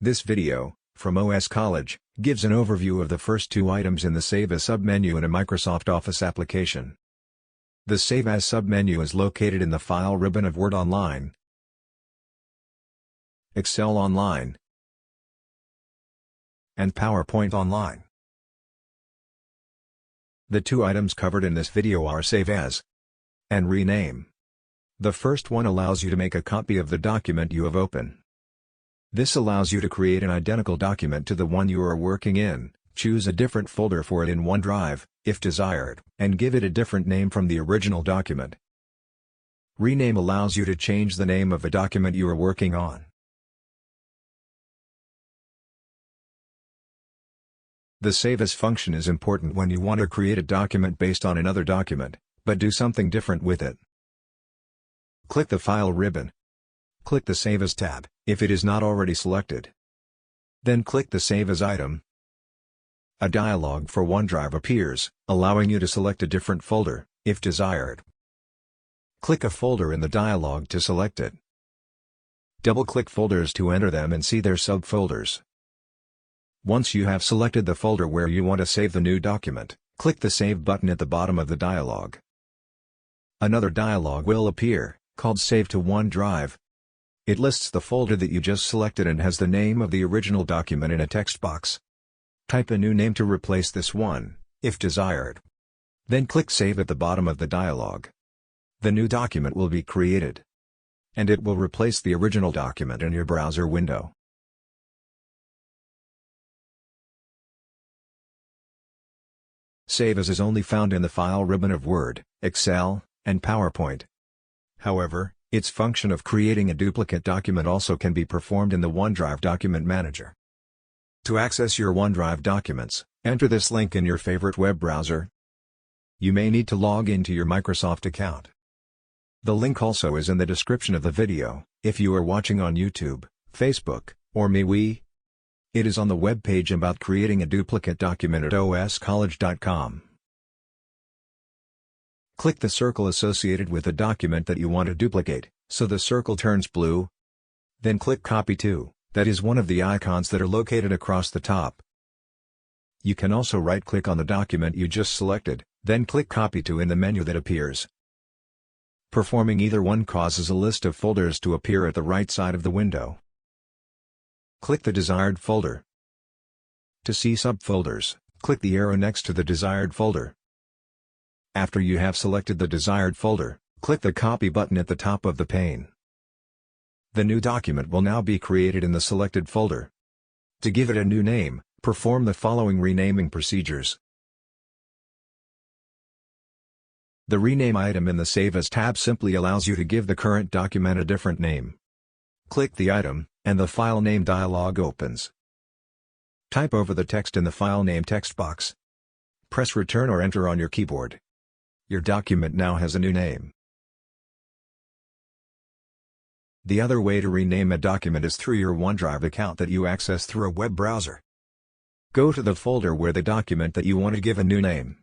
This video, from OS College, gives an overview of the first two items in the Save As submenu in a Microsoft Office application. The Save As submenu is located in the File ribbon of Word Online, Excel Online, and PowerPoint Online. The two items covered in this video are Save As and Rename. The first one allows you to make a copy of the document you have opened. This allows you to create an identical document to the one you are working in, choose a different folder for it in OneDrive, if desired, and give it a different name from the original document. Rename allows you to change the name of a document you are working on. The Save As function is important when you want to create a document based on another document, but do something different with it. Click the File ribbon. Click the Save As tab, if it is not already selected. Then click the Save As item. A dialog for OneDrive appears, allowing you to select a different folder, if desired. Click a folder in the dialog to select it. Double-click folders to enter them and see their subfolders. Once you have selected the folder where you want to save the new document, click the Save button at the bottom of the dialog. Another dialog will appear, called Save to OneDrive. It lists the folder that you just selected and has the name of the original document in a text box. Type a new name to replace this one, if desired. Then click Save at the bottom of the dialog. The new document will be created, and it will replace the original document in your browser window. Save As is only found in the File ribbon of Word, Excel, and PowerPoint. However, its function of creating a duplicate document also can be performed in the OneDrive Document Manager. To access your OneDrive documents, enter this link in your favorite web browser. You may need to log into your Microsoft account. The link also is in the description of the video, if you are watching on YouTube, Facebook, or MeWe. It is on the web page about creating a duplicate document at oscollege.com. Click the circle associated with the document that you want to duplicate, so the circle turns blue. Then click Copy To, that is one of the icons that are located across the top. You can also right-click on the document you just selected, then click Copy To in the menu that appears. Performing either one causes a list of folders to appear at the right side of the window. Click the desired folder. To see subfolders, click the arrow next to the desired folder. After you have selected the desired folder, click the Copy button at the top of the pane. The new document will now be created in the selected folder. To give it a new name, perform the following renaming procedures. The Rename item in the Save As tab simply allows you to give the current document a different name. Click the item, and the File Name dialog opens. Type over the text in the File Name text box. Press Return or Enter on your keyboard. Your document now has a new name. The other way to rename a document is through your OneDrive account that you access through a web browser. Go to the folder where the document that you want to give a new name.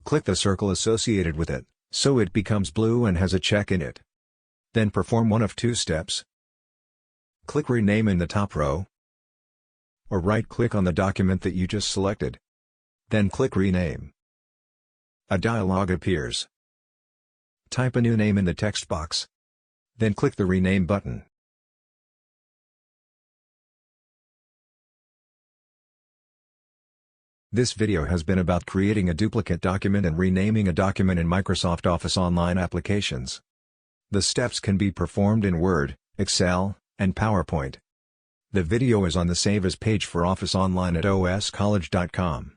Click the circle associated with it, so it becomes blue and has a check in it. Then perform one of two steps. Click Rename in the top row, or right-click on the document that you just selected. Then click Rename. A dialog appears. Type a new name in the text box. Then click the Rename button. This video has been about creating a duplicate document and renaming a document in Microsoft Office Online applications. The steps can be performed in Word, Excel, and PowerPoint. The video is on the Save As page for Office Online at oscollege.com.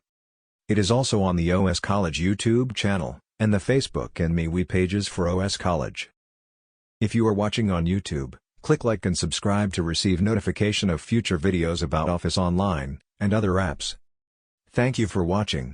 It is also on the OS College YouTube channel, and the Facebook and MeWe pages for OS College. If you are watching on YouTube, click like and subscribe to receive notification of future videos about Office Online, and other apps. Thank you for watching.